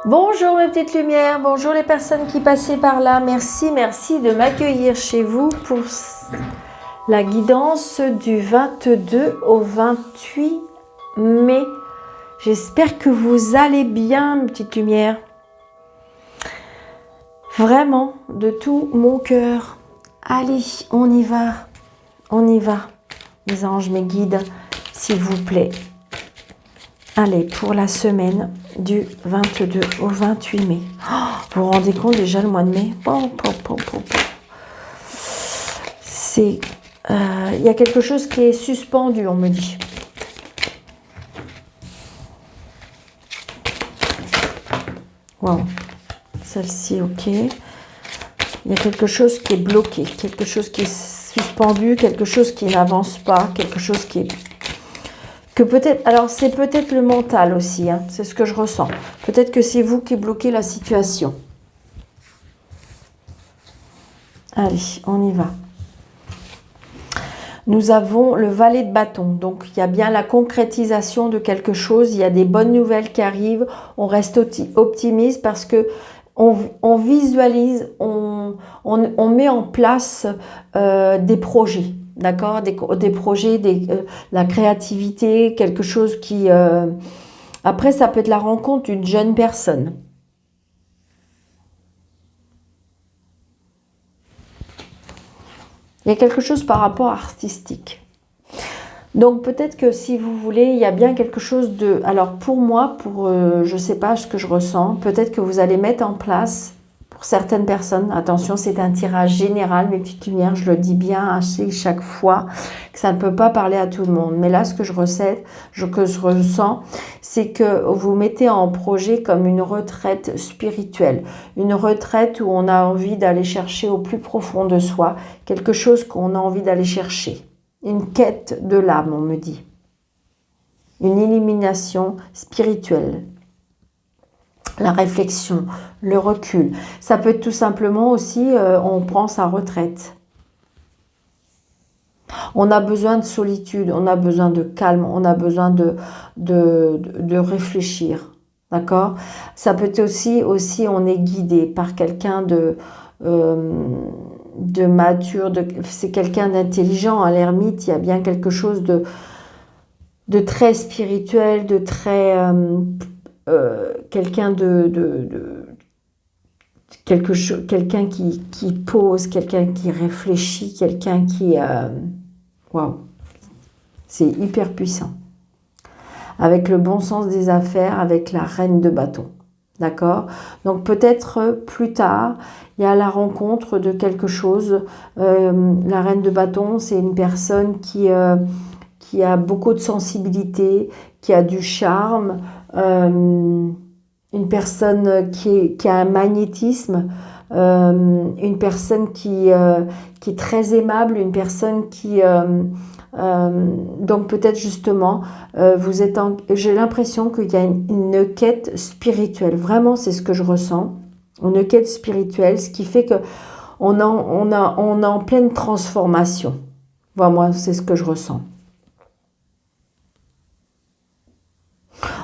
Bonjour mes petites lumières, bonjour les personnes qui passaient par là. Merci de m'accueillir chez vous pour la guidance du 22 au 28 mai. J'espère que vous allez bien mes petites lumières. Vraiment, de tout mon cœur. Allez, on y va. On y va. Mes anges, mes guides, s'il vous plaît. Allez, pour la semaine du 22 au 28 mai. Oh, vous vous rendez compte déjà le mois de mai? C'est, y a quelque chose qui est suspendu, on me dit. Wow. Celle-ci, ok. Il y a quelque chose qui est bloqué, quelque chose qui est suspendu, quelque chose qui n'avance pas, quelque chose qui est... Que peut-être, alors c'est peut-être le mental aussi, hein, c'est ce que je ressens. Peut-être que c'est vous qui bloquez la situation. Allez, on y va. Nous avons le valet de bâton, donc il y a bien la concrétisation de quelque chose, il y a des bonnes nouvelles qui arrivent, on reste optimiste parce que on visualise, on met en place des projets. D'accord, des projets, la créativité, quelque chose qui... Après, ça peut être la rencontre d'une jeune personne. Il y a quelque chose par rapport artistique. Donc, peut-être que si vous voulez, il y a bien quelque chose de... Alors, pour moi, je ne sais pas ce que je ressens, peut-être que vous allez mettre en place... Pour certaines personnes, attention, c'est un tirage général, mes petites lumières, je le dis bien à chaque fois, que ça ne peut pas parler à tout le monde. Mais là, ce que je ressens, c'est que vous mettez en projet comme une retraite spirituelle. Une retraite où on a envie d'aller chercher au plus profond de soi, quelque chose qu'on a envie d'aller chercher. Une quête de l'âme, on me dit. Une illumination spirituelle. La réflexion, le recul. Ça peut être tout simplement aussi, on prend sa retraite. On a besoin de solitude, on a besoin de calme, on a besoin de réfléchir. D'accord? Ça peut être aussi, on est guidé par quelqu'un de mature, c'est quelqu'un d'intelligent. À l'ermite, il y a bien quelque chose de très spirituel, de très... quelqu'un quelqu'un qui pose, quelqu'un qui réfléchit, quelqu'un qui... Waouh, c'est hyper puissant. Avec le bon sens des affaires, avec la reine de bâton. D'accord? Donc peut-être plus tard, il y a la rencontre de quelque chose. La reine de bâton, c'est une personne qui a beaucoup de sensibilité, qui a du charme, une personne qui a un magnétisme, une personne qui est très aimable, une personne qui... donc peut-être justement, j'ai l'impression qu'il y a une quête spirituelle. Vraiment, c'est ce que je ressens. Une quête spirituelle, ce qui fait qu'on est en pleine transformation. Voilà, moi, c'est ce que je ressens.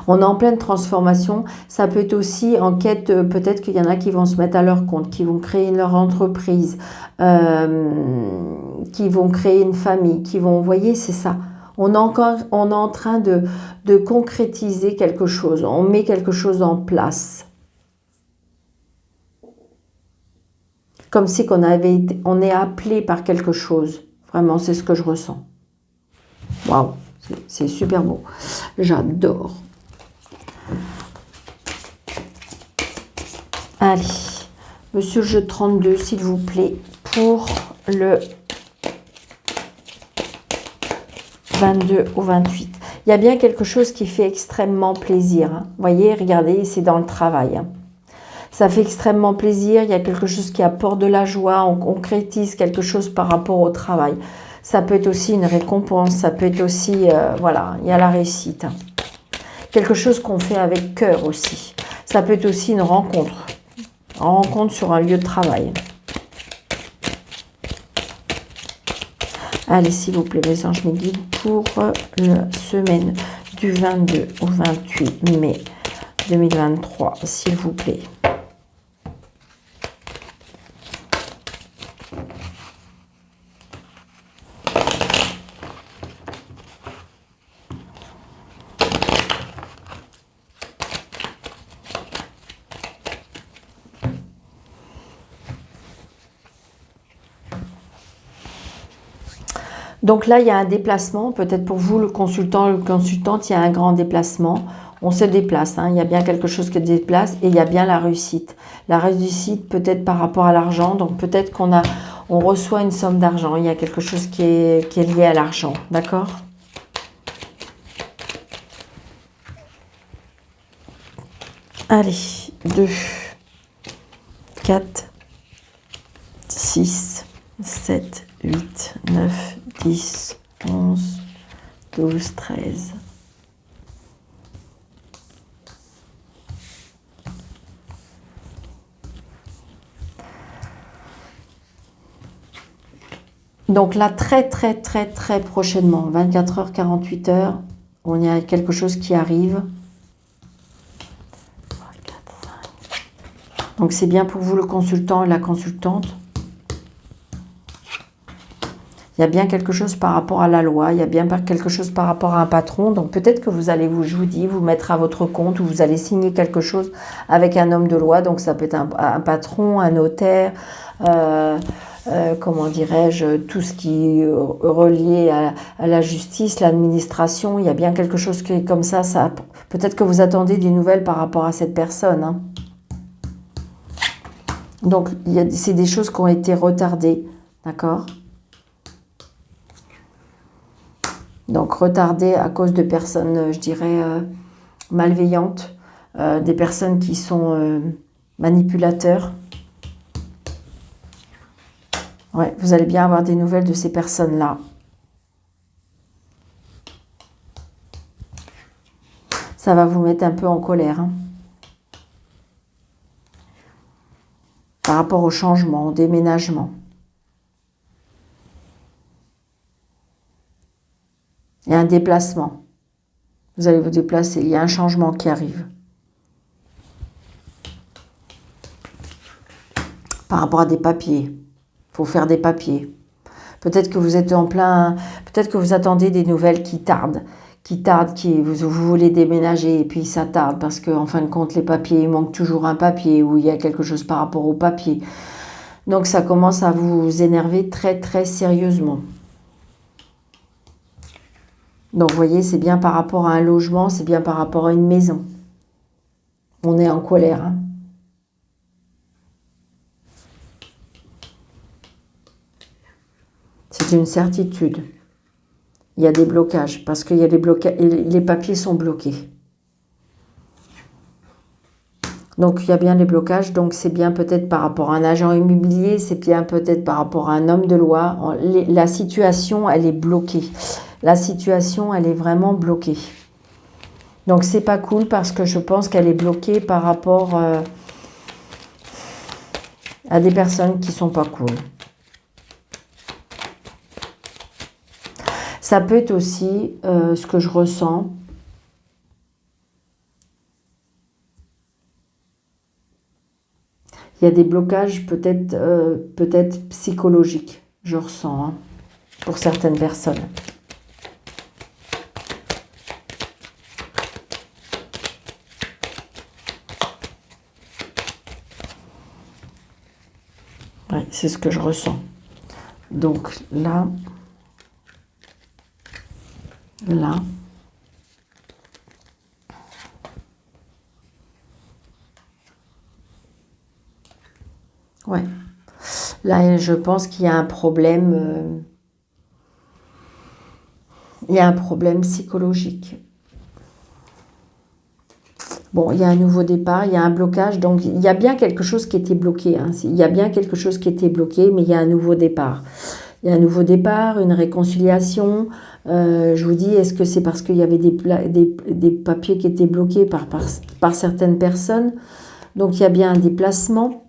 On est en pleine transformation. Ça peut être aussi en quête, peut-être qu'il y en a qui vont se mettre à leur compte, qui vont créer leur entreprise, qui vont créer une famille, qui vont... Vous voyez, c'est ça. On est en train de concrétiser quelque chose. On met quelque chose en place. Comme si on est appelé par quelque chose. Vraiment, c'est ce que je ressens. Waouh, c'est super beau. J'adore. Allez, monsieur jeu 32, s'il vous plaît, pour le 22 au 28. Il y a bien quelque chose qui fait extrêmement plaisir. Hein. Vous voyez, regardez, c'est dans le travail. Hein. Ça fait extrêmement plaisir. Il y a quelque chose qui apporte de la joie. On concrétise quelque chose par rapport au travail. Ça peut être aussi une récompense. Ça peut être aussi, voilà, il y a la réussite. Hein. Quelque chose qu'on fait avec cœur aussi. Ça peut être aussi une rencontre. Rencontre sur un lieu de travail. Allez, s'il vous plaît, mes anges, mes guides, pour la semaine du 22 au 28 mai 2023, s'il vous plaît. Donc là, il y a un déplacement. Peut-être pour vous, le consultant, le consultante, il y a un grand déplacement. On se déplace. Hein. Il y a bien quelque chose qui se déplace et il y a bien la réussite. La réussite, peut-être par rapport à l'argent. Donc peut-être on reçoit une somme d'argent. Il y a quelque chose qui est lié à l'argent. D'accord? Allez, 2, 4, 6, 7, 8, 9, 10, 11, 12, 13. Donc là, très prochainement, 24 heures, 48 heures, on y a quelque chose qui arrive. 3, 4, 5. Donc c'est bien pour vous le consultant et la consultante. Il y a bien quelque chose par rapport à la loi, il y a bien quelque chose par rapport à un patron. Donc peut-être que vous allez, je vous dis, vous mettre à votre compte ou vous allez signer quelque chose avec un homme de loi. Donc ça peut être un patron, un notaire, comment dirais-je, tout ce qui est relié à la justice, l'administration. Il y a bien quelque chose qui est comme ça. Peut-être que vous attendez des nouvelles par rapport à cette personne. Hein. Donc c'est des choses qui ont été retardées. D'accord ? Donc, retardé à cause de personnes, je dirais, malveillantes, des personnes qui sont manipulateurs. Ouais, vous allez bien avoir des nouvelles de ces personnes-là. Ça va vous mettre un peu en colère. Hein, par rapport au changement, au déménagement. Il y a un déplacement. Vous allez vous déplacer. Il y a un changement qui arrive. Par rapport à des papiers. Il faut faire des papiers. Peut-être que vous êtes en plein... Peut-être que vous attendez des nouvelles qui tardent. Vous voulez déménager et puis ça tarde. Parce qu'en fin de compte, les papiers, il manque toujours un papier. Ou il y a quelque chose par rapport au papier. Donc ça commence à vous énerver très sérieusement. Donc, vous voyez, c'est bien par rapport à un logement, c'est bien par rapport à une maison. On est en colère. Hein. C'est une certitude. Il y a des blocages, parce que les papiers sont bloqués. Donc, il y a bien les blocages. Donc, c'est bien peut-être par rapport à un agent immobilier, c'est bien peut-être par rapport à un homme de loi. La situation, elle est bloquée. La situation, elle est vraiment bloquée. Donc, c'est pas cool parce que je pense qu'elle est bloquée par rapport à des personnes qui sont pas cool. Ça peut être aussi ce que je ressens. Il y a des blocages peut-être psychologiques, je ressens, hein, pour certaines personnes. Ouais, c'est ce que je ressens. Donc là. Ouais. Là, je pense qu'il y a un problème. Il y a un problème psychologique. Bon, il y a un nouveau départ, il y a un blocage. Donc, il y a bien quelque chose qui était bloqué. Hein. Il y a bien quelque chose qui était bloqué, mais il y a un nouveau départ. Il y a un nouveau départ, une réconciliation. Je vous dis, est-ce que c'est parce qu'il y avait des papiers qui étaient bloqués par certaines personnes? Donc, il y a bien un déplacement.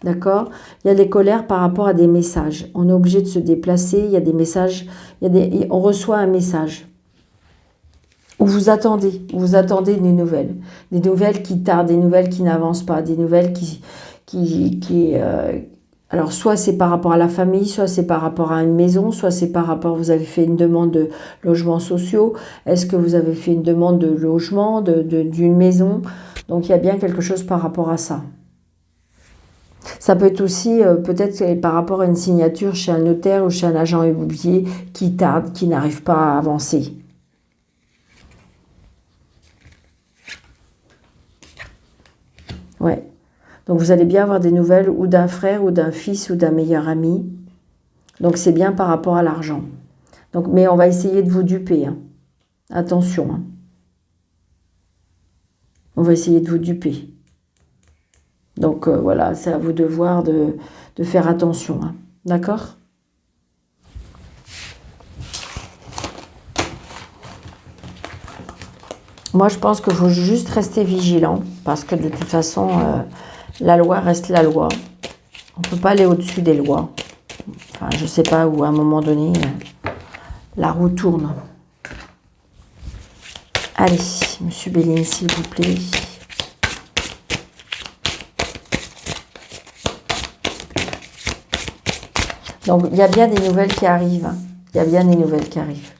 D'accord? Il y a des colères par rapport à des messages. On est obligé de se déplacer. Il y a des messages. On reçoit un message. Ou vous attendez des nouvelles qui tardent, des nouvelles qui n'avancent pas, des nouvelles alors soit c'est par rapport à la famille, soit c'est par rapport à une maison, soit c'est par rapport, vous avez fait une demande de logements sociaux, est-ce que vous avez fait une demande de logement, d'une maison, donc il y a bien quelque chose par rapport à ça. Ça peut être aussi peut-être par rapport à une signature chez un notaire ou chez un agent immobilier qui tarde, qui n'arrive pas à avancer. Ouais. Donc vous allez bien avoir des nouvelles ou d'un frère ou d'un fils ou d'un meilleur ami. Donc c'est bien par rapport à l'argent. Donc, mais on va essayer de vous duper. Hein. Attention. Hein. On va essayer de vous duper. Donc voilà, c'est à vous de voir de faire attention. Hein. D'accord ? Moi, je pense qu'il faut juste rester vigilant. Parce que de toute façon, la loi reste la loi. On ne peut pas aller au-dessus des lois. Enfin, je ne sais pas où, à un moment donné, la roue tourne. Allez, Monsieur Béline, s'il vous plaît. Donc, il y a bien des nouvelles qui arrivent. Il y a bien des nouvelles qui arrivent.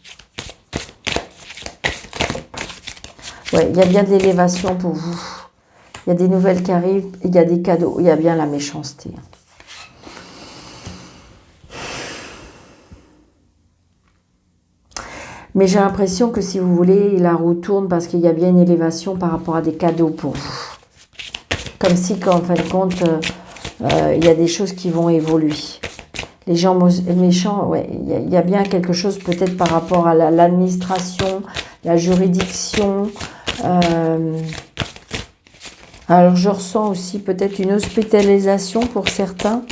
Ouais, il y a bien de l'élévation pour vous. Il y a des nouvelles qui arrivent, il y a des cadeaux, il y a bien la méchanceté. Mais j'ai l'impression que si vous voulez, la roue tourne parce qu'il y a bien une élévation par rapport à des cadeaux pour vous. Comme si, en fin de compte, il y a des choses qui vont évoluer. Les gens méchants, ouais, il y a bien quelque chose peut-être par rapport à l'administration, la juridiction. Alors je ressens aussi peut-être une hospitalisation pour certains.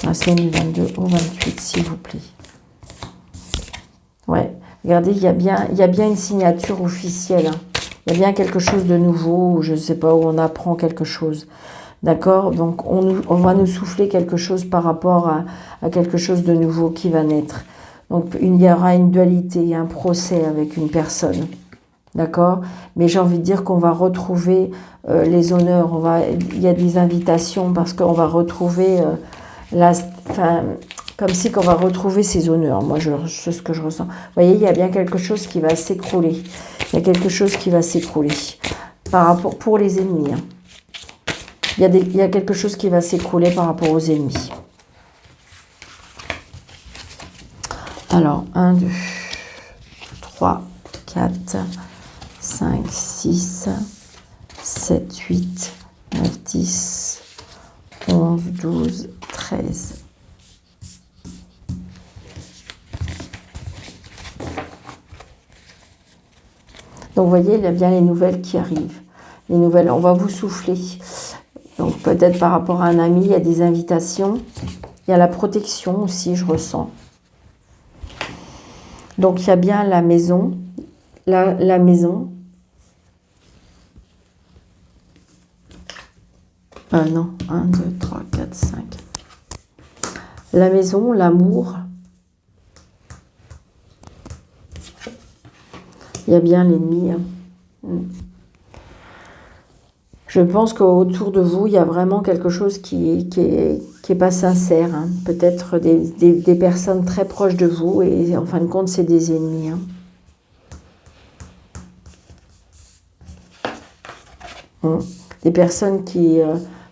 La semaine du 22 au 28, s'il vous plaît. Ouais, regardez, il y a bien une signature officielle. Hein. Il y a bien quelque chose de nouveau, ou je ne sais pas, où on apprend quelque chose. D'accord? Donc, on va nous souffler quelque chose par rapport à quelque chose de nouveau qui va naître. Donc, il y aura une dualité, un procès avec une personne. D'accord? Mais j'ai envie de dire qu'on va retrouver les honneurs. Il y a des invitations parce qu'on va retrouver comme si qu'on va retrouver ses honneurs. Moi, c'est ce que je ressens. Vous voyez, il y a bien quelque chose qui va s'écrouler. Il y a quelque chose qui va s'écrouler. Pour les ennemis. Hein. Il y a quelque chose qui va s'écrouler par rapport aux ennemis. Alors, 1, 2, 3, 4, 5, 6, 7, 8, 9, 10, 11, 12, 13. Donc, vous voyez, il y a bien les nouvelles qui arrivent. Les nouvelles, on va vous souffler. Donc, peut-être par rapport à un ami, il y a des invitations. Il y a la protection aussi, je ressens. Donc, il y a bien la maison. La maison. Non, 1, 2, 3, 4, 5. La maison, l'amour. Il y a bien l'ennemi. Hein. Je pense qu'autour de vous, il y a vraiment quelque chose qui est pas sincère. Hein. Peut-être des personnes très proches de vous et en fin de compte, c'est des ennemis. Hein. Des personnes qui...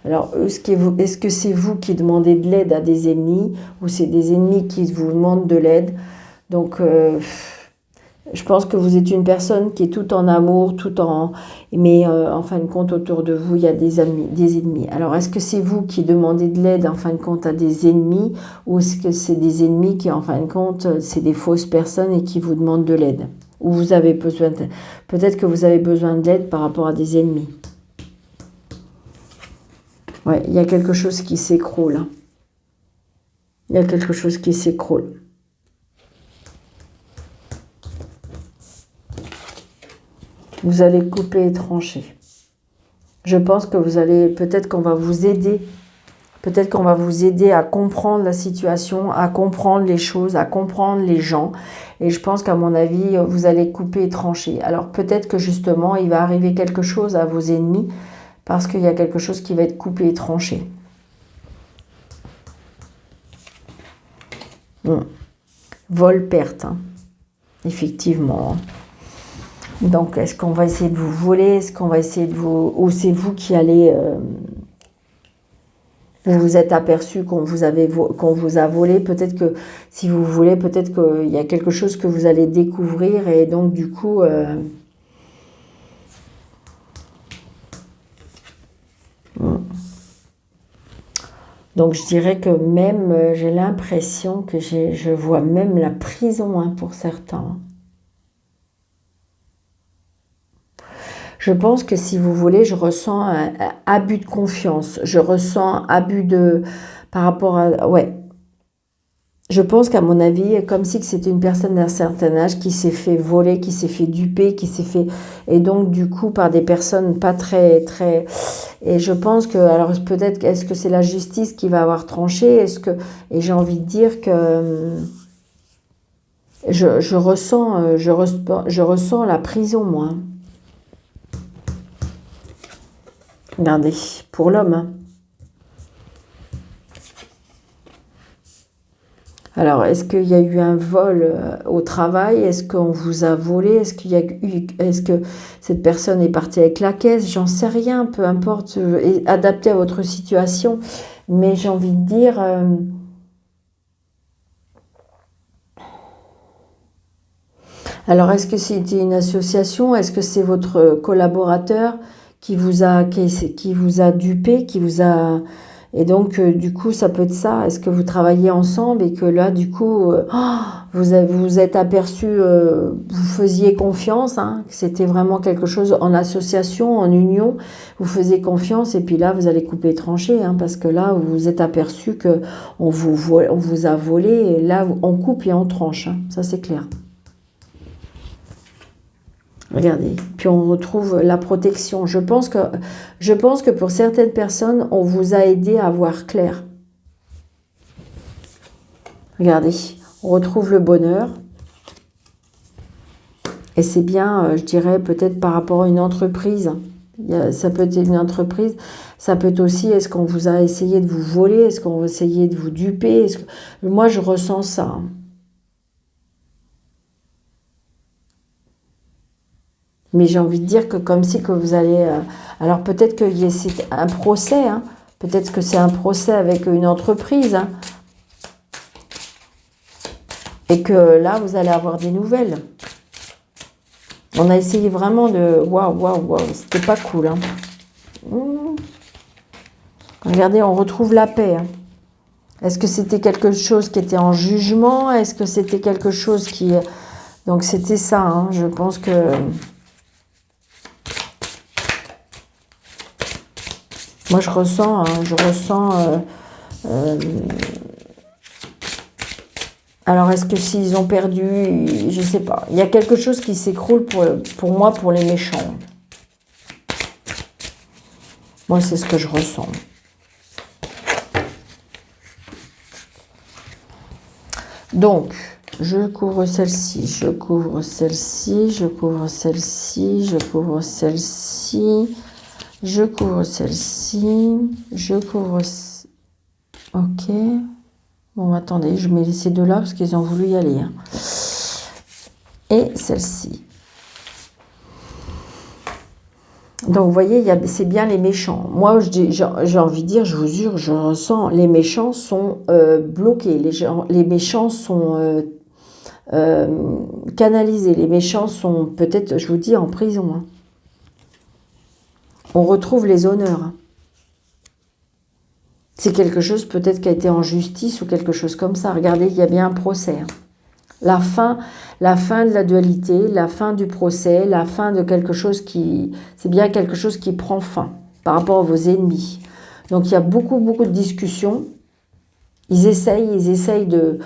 alors, est-ce que c'est vous qui demandez de l'aide à des ennemis ou c'est des ennemis qui vous demandent de l'aide? Donc... je pense que vous êtes une personne qui est tout en amour, mais en fin de compte, autour de vous, il y a des ennemis. Alors, est-ce que c'est vous qui demandez de l'aide, en fin de compte, à des ennemis, ou est-ce que c'est des ennemis qui, en fin de compte, c'est des fausses personnes et qui vous demandent de l'aide? Ou vous avez besoin peut-être que vous avez besoin de l'aide par rapport à des ennemis. Ouais, il y a quelque chose qui s'écroule. Hein. Il y a quelque chose qui s'écroule. Vous allez couper et trancher. Je pense que vous allez, peut-être qu'on va vous aider Peut-être qu'on va vous aider à comprendre la situation, à comprendre les choses, à comprendre les gens. Et je pense qu'à mon avis, vous allez couper et trancher. Alors peut-être que justement, il va arriver quelque chose à vos ennemis parce qu'il y a quelque chose qui va être coupé et tranché. Vol-perte, hein. Effectivement. Donc, est-ce qu'on va essayer de vous voler? Est-ce qu'on va essayer de vous... Ou c'est vous qui allez... vous vous êtes aperçu qu'on vous a volé. Peut-être que, si vous voulez, peut-être qu'il y a quelque chose que vous allez découvrir. Et donc, du coup... Donc, je dirais que même, j'ai l'impression que je vois même la prison, hein, pour certains. Je pense que si vous voulez, je ressens un abus de confiance. Je ressens abus de... par rapport à... Ouais. Je pense qu'à mon avis, comme si c'était une personne d'un certain âge qui s'est fait voler, qui s'est fait duper, qui s'est fait... Et donc, du coup, par des personnes pas très... Et je pense que... Alors, peut-être, est-ce que c'est la justice qui va avoir tranché? Est-ce que... Et j'ai envie de dire que... Je ressens la prison, moi. Regardez, pour l'homme, hein. Alors, est-ce qu'il y a eu un vol au travail? Est-ce qu'on vous a volé? Est-ce que cette personne est partie avec la caisse? J'en sais rien, peu importe, adapté à votre situation. Mais j'ai envie de dire... alors, est-ce que c'était une association? Est-ce que c'est votre collaborateur qui vous a dupé, qui vous a... Et donc, du coup, ça peut être ça. Est-ce que vous travaillez ensemble et que là, du coup, vous êtes aperçu, vous faisiez confiance, hein, que c'était vraiment quelque chose en association, en union, vous faisiez confiance et puis là, vous allez couper et trancher, hein, parce que là, vous vous êtes aperçu qu'on vous a volé et là, on coupe et on tranche, hein, ça c'est clair. Regardez, puis on retrouve la protection. Je pense que pour certaines personnes, on vous a aidé à voir clair. Regardez, on retrouve le bonheur. Et c'est bien, je dirais, peut-être par rapport à une entreprise. Ça peut être une entreprise, ça peut être aussi, est-ce qu'on vous a essayé de vous voler? Est-ce qu'on va essayer de vous duper? Moi, je ressens ça. Mais j'ai envie de dire que comme si que vous allez... alors peut-être que c'est un procès, hein. Peut-être que c'est un procès avec une entreprise, hein. Et que là, vous allez avoir des nouvelles. On a essayé vraiment de... Waouh, c'était pas cool, hein. Regardez, on retrouve la paix, hein. Est-ce que c'était quelque chose qui était en jugement? Est-ce que c'était quelque chose qui... Donc c'était ça, hein. Je pense que... Moi, je ressens, alors, est-ce que s'ils ont perdu, je ne sais pas. Il y a quelque chose qui s'écroule pour moi, pour les méchants. Moi, c'est ce que je ressens. Donc, je couvre celle-ci, je couvre celle-ci, je couvre celle-ci, je couvre celle-ci. Je couvre celle-ci, je couvre... Ok. Bon, attendez, je mets ces deux-là parce qu'ils ont voulu y aller, hein. Et celle-ci. Donc, vous voyez, c'est bien les méchants. Moi, j'ai envie de dire, je vous jure, je ressens, les méchants sont bloqués. Les méchants sont canalisés. Les méchants sont peut-être, je vous dis, en prison, hein. On retrouve les honneurs, hein. C'est quelque chose peut-être qui a été en justice ou quelque chose comme ça. Regardez, il y a bien un procès, hein. La fin de la dualité, la fin du procès, la fin de quelque chose qui... C'est bien quelque chose qui prend fin par rapport à vos ennemis. Donc, il y a beaucoup de discussions. Ils essayent de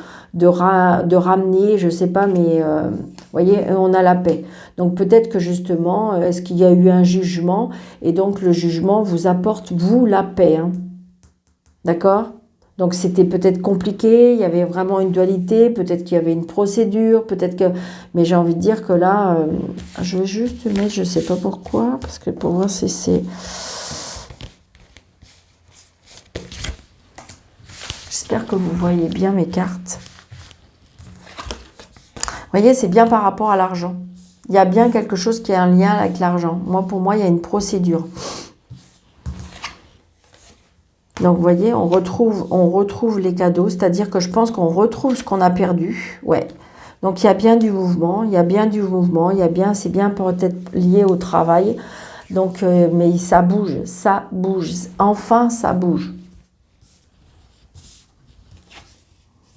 ramener, je ne sais pas, mais vous voyez, on a la paix. Donc peut-être que justement, est-ce qu'il y a eu un jugement? Et donc le jugement vous apporte, vous, la paix, hein. D'accord? Donc c'était peut-être compliqué, il y avait vraiment une dualité, peut-être qu'il y avait une procédure, peut-être que... Mais j'ai envie de dire que là, je vais juste mettre, je ne sais pas pourquoi, parce que pour voir si c'est... J'espère que vous voyez bien mes cartes. Vous voyez, c'est bien par rapport à l'argent. Il y a bien quelque chose qui a un lien avec l'argent. Moi, pour moi, il y a une procédure. Donc, vous voyez, on retrouve les cadeaux, c'est-à-dire que je pense qu'on retrouve ce qu'on a perdu. Ouais. Donc, il y a bien du mouvement, il y a bien du mouvement, c'est bien peut-être lié au travail. Donc, mais ça bouge. Enfin, ça bouge.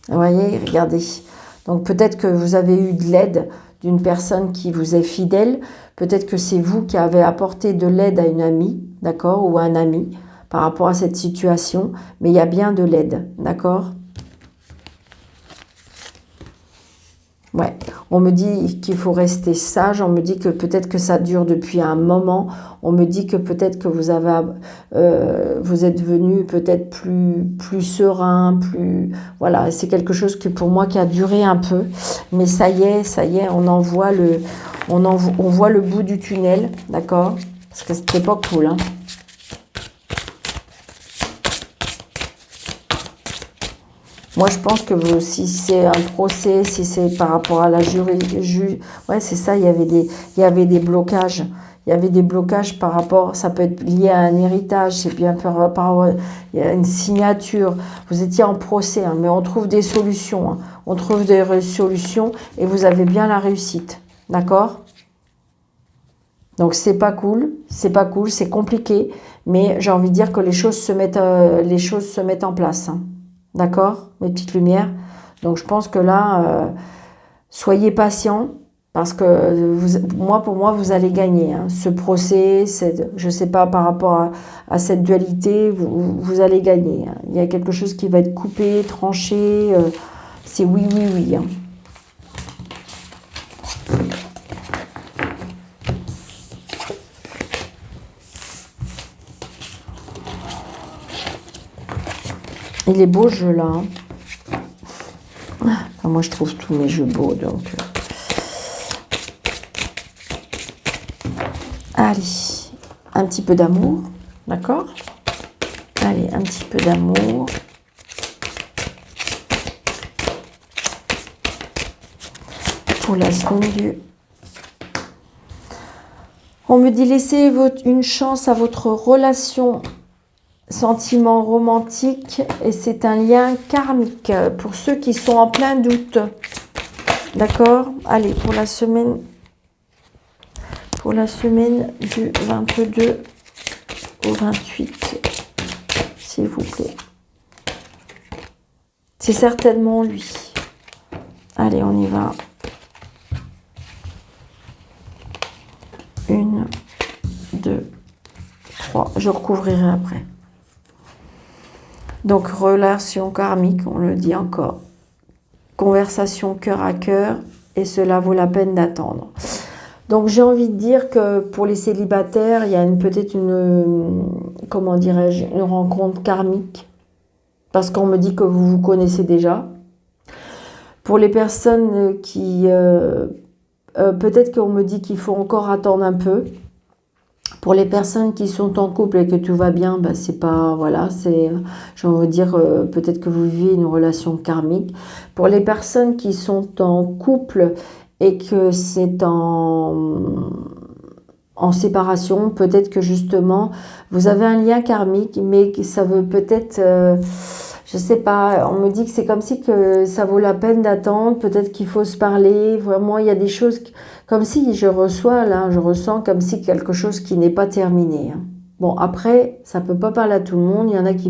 Vous voyez, regardez. Donc, peut-être que vous avez eu de l'aide d'une personne qui vous est fidèle. Peut-être que c'est vous qui avez apporté de l'aide à une amie, d'accord, ou à un ami, par rapport à cette situation, mais il y a bien de l'aide, d'accord? Ouais, on me dit qu'il faut rester sage, on me dit que peut-être que ça dure depuis un moment, on me dit que peut-être que vous êtes venu peut-être plus serein, voilà, c'est quelque chose qui pour moi qui a duré un peu, mais ça y est, on voit le bout du tunnel, d'accord? Parce que c'était pas cool, hein. Moi, je pense que si c'est un procès, si c'est par rapport à la ouais, c'est ça, il y avait des blocages. Il y avait des blocages par rapport, ça peut être lié à un héritage, c'est bien il y a une signature. Vous étiez en procès, hein, mais on trouve des solutions. Hein. On trouve des solutions et vous avez bien la réussite. D'accord? Donc, c'est pas cool, c'est compliqué, mais j'ai envie de dire que les choses se mettent en place. Hein. D'accord, mes petites lumières. Donc, je pense que là, soyez patients parce que pour moi, vous allez gagner. Hein. Ce procès, je ne sais pas, par rapport à cette dualité, vous allez gagner. Hein. Il y a quelque chose qui va être coupé, tranché. C'est oui, oui, oui. Hein. Il est beau ce jeu-là. Hein. Enfin, moi, je trouve tous mes jeux beaux, donc... Allez, un petit peu d'amour, d'accord? Allez, un petit peu d'amour. Pour la semaine du... On me dit laissez une chance à votre relation sentiment romantique et c'est un lien karmique pour ceux qui sont en plein doute. D'accord? Allez, pour la semaine du 22 au 28, s'il vous plaît. C'est certainement lui. Allez, on y va. 1, 2, 3. Je recouvrirai après. Donc, relation karmique, on le dit encore. Conversation cœur à cœur, et cela vaut la peine d'attendre. Donc, j'ai envie de dire que pour les célibataires, il y a peut-être comment dirais-je, une rencontre karmique, parce qu'on me dit que vous vous connaissez déjà. Pour les personnes qui... peut-être qu'on me dit qu'il faut encore attendre un peu. Pour les personnes qui sont en couple et que tout va bien, ben c'est pas, voilà, j'ai envie de dire, peut-être que vous vivez une relation karmique. Pour les personnes qui sont en couple et que c'est en séparation, peut-être que justement, vous avez un lien karmique, mais que ça veut peut-être, je sais pas, on me dit que c'est comme si que ça vaut la peine d'attendre, peut-être qu'il faut se parler, vraiment, il y a des choses... Comme si je ressens comme si quelque chose qui n'est pas terminé. Hein. Bon, après, ça ne peut pas parler à tout le monde. Il y en a qui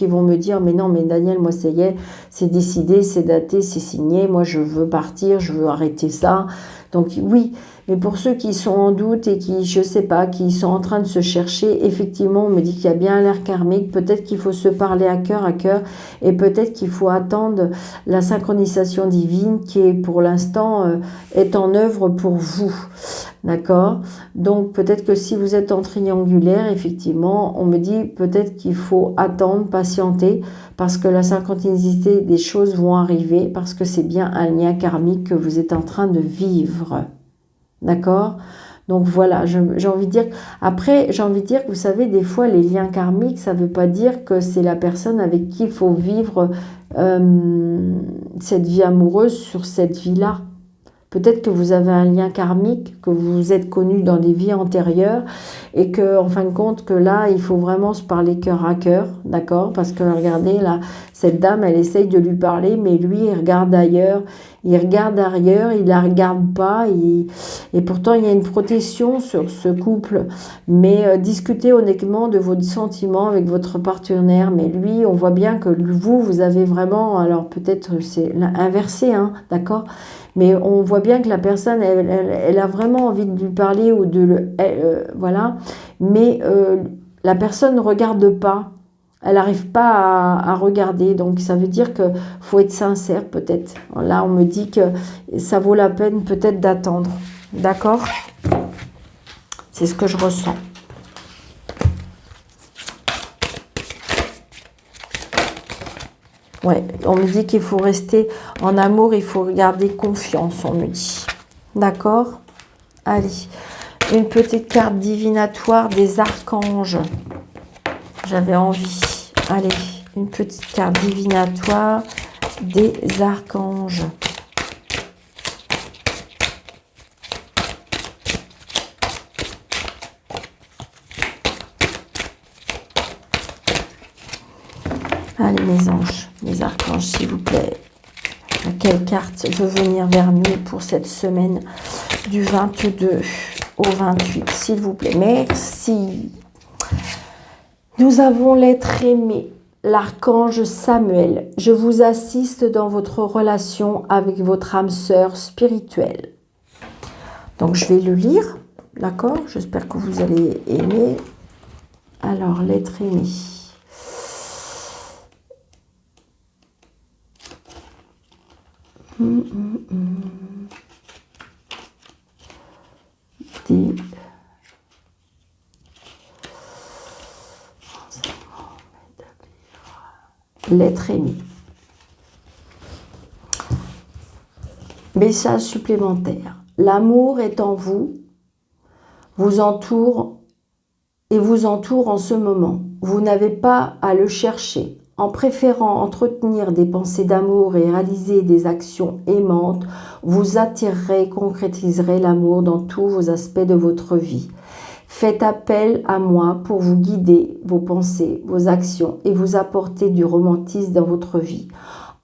vont me dire, mais non, mais Daniel, moi, ça y est, c'est décidé, c'est daté, c'est signé. Moi, je veux partir, je veux arrêter ça. Donc oui, mais pour ceux qui sont en doute et qui, je sais pas, qui sont en train de se chercher, effectivement, on me dit qu'il y a bien l'air karmique. Peut-être qu'il faut se parler à cœur, et peut-être qu'il faut attendre la synchronisation divine qui est pour l'instant est en œuvre pour vous. D'accord? Donc peut-être que si vous êtes en triangulaire, effectivement, on me dit peut-être qu'il faut attendre, patienter, parce que la synchronicité des choses vont arriver, parce que c'est bien un lien karmique que vous êtes en train de vivre. D'accord? Donc voilà, j'ai envie de dire, après j'ai envie de dire que vous savez, des fois les liens karmiques, ça ne veut pas dire que c'est la personne avec qui il faut vivre cette vie amoureuse sur cette vie-là. Peut-être que vous avez un lien karmique, que vous vous êtes connu dans des vies antérieures et que, en fin de compte, que là, il faut vraiment se parler cœur à cœur, d'accord? Parce que regardez, là, cette dame, elle essaye de lui parler, mais lui, il regarde ailleurs, il regarde arrière, il la regarde pas, et pourtant, il y a une protection sur ce couple. Mais discutez honnêtement de vos sentiments avec votre partenaire, mais lui, on voit bien que vous avez vraiment, alors peut-être c'est inversé, hein, d'accord? Mais on voit bien que la personne, elle a vraiment envie de lui parler ou de le... voilà. Mais la personne ne regarde pas. Elle n'arrive pas à regarder. Donc, ça veut dire qu'il faut être sincère peut-être. Là, on me dit que ça vaut la peine peut-être d'attendre. D'accord? C'est ce que je ressens. Ouais, on me dit qu'il faut rester en amour, il faut garder confiance, on me dit. D'accord? Allez, une petite carte divinatoire des archanges. J'avais envie. Allez, une petite carte divinatoire des archanges. Allez, mes anges, mes archanges, s'il vous plaît. Quelle carte veut venir vers nous pour cette semaine du 22 au 28, s'il vous plaît? Merci. Nous avons l'être aimé, l'archange Samuel. Je vous assiste dans votre relation avec votre âme sœur spirituelle. Donc, je vais le lire, d'accord? J'espère que vous allez aimer. Alors, l'être aimé. L'être aimé. Message supplémentaire. L'amour est en vous, vous entoure et vous entoure en ce moment. Vous n'avez pas à le chercher. En préférant entretenir des pensées d'amour et réaliser des actions aimantes, vous attirerez et concrétiserez l'amour dans tous vos aspects de votre vie. Faites appel à moi pour vous guider vos pensées, vos actions et vous apporter du romantisme dans votre vie.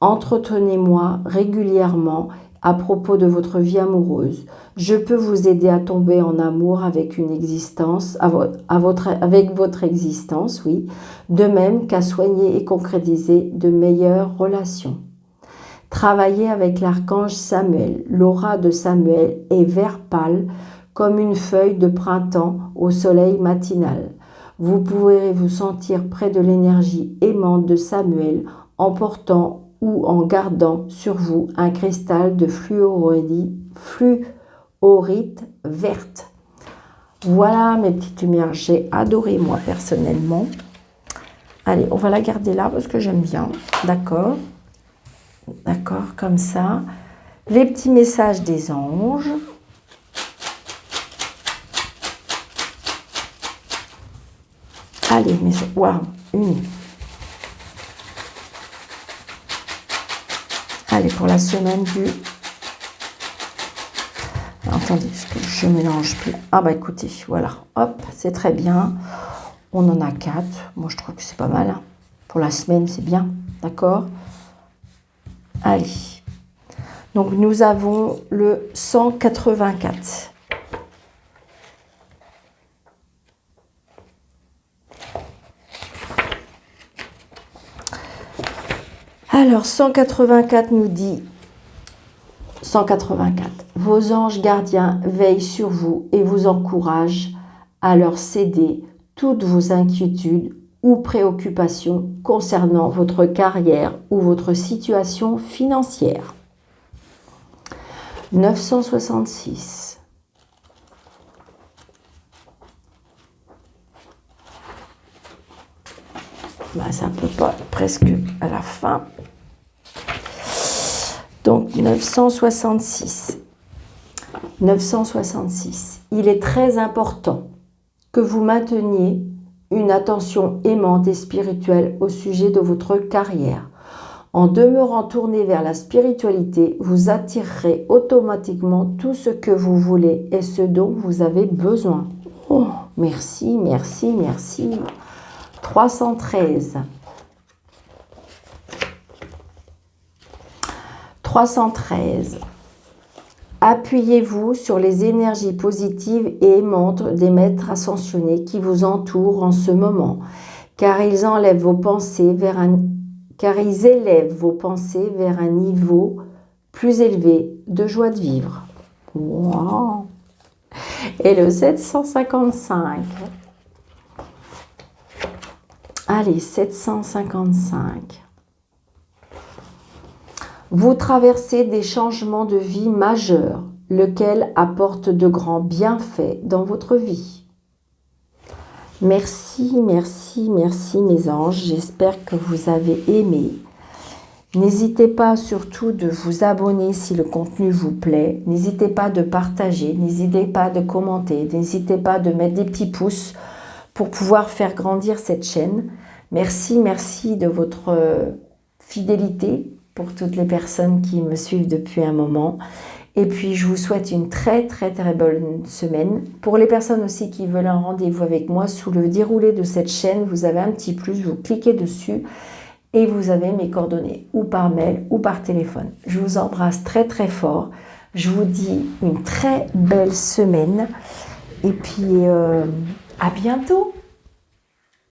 Entretenez-moi régulièrement à propos de votre vie amoureuse. Je peux vous aider à tomber en amour avec une existence, avec votre existence, oui, de même qu'à soigner et concrétiser de meilleures relations. Travaillez avec l'archange Samuel. L'aura de Samuel est vert pâle, comme une feuille de printemps au soleil matinal. Vous pourrez vous sentir près de l'énergie aimante de Samuel en portant ou en gardant sur vous un cristal de fluorite verte. Voilà mes petites lumières, j'ai adoré moi personnellement. Allez, on va la garder là parce que j'aime bien, d'accord? D'accord, comme ça. Les petits messages des anges. Allez, mais waouh, une. Allez, pour la semaine du... Attendez, parce que je mélange plus. Ah bah écoutez, voilà, hop, c'est très bien. On en a 4. Moi, je trouve que c'est pas mal. Hein. Pour la semaine, c'est bien, d'accord? Allez. Donc, nous avons le 184. Alors, 184 nous dit... 184. Vos anges gardiens veillent sur vous et vous encouragent à leur céder toutes vos inquiétudes ou préoccupations concernant votre carrière ou votre situation financière. 966. Ça peut pas, presque à la fin. Donc 966. 966. Il est très important que vous mainteniez une attention aimante et spirituelle au sujet de votre carrière. En demeurant tourné vers la spiritualité, vous attirerez automatiquement tout ce que vous voulez et ce dont vous avez besoin. Oh, merci, merci, merci. 313. 313. Appuyez-vous sur les énergies positives et aimantes des maîtres ascensionnés qui vous entourent en ce moment, car ils élèvent vos pensées vers un niveau plus élevé de joie de vivre. Wow. Et le 755. Allez, 755. Vous traversez des changements de vie majeurs, lesquels apportent de grands bienfaits dans votre vie. Merci, merci, merci mes anges. J'espère que vous avez aimé. N'hésitez pas surtout de vous abonner si le contenu vous plaît. N'hésitez pas de partager, n'hésitez pas de commenter, n'hésitez pas de mettre des petits pouces pour pouvoir faire grandir cette chaîne. Merci, merci de votre fidélité pour toutes les personnes qui me suivent depuis un moment. Et puis, je vous souhaite une très, très, très bonne semaine. Pour les personnes aussi qui veulent un rendez-vous avec moi, sous le déroulé de cette chaîne, vous avez un petit plus, vous cliquez dessus et vous avez mes coordonnées, ou par mail ou par téléphone. Je vous embrasse très, très fort. Je vous dis une très belle semaine. Et puis, à bientôt.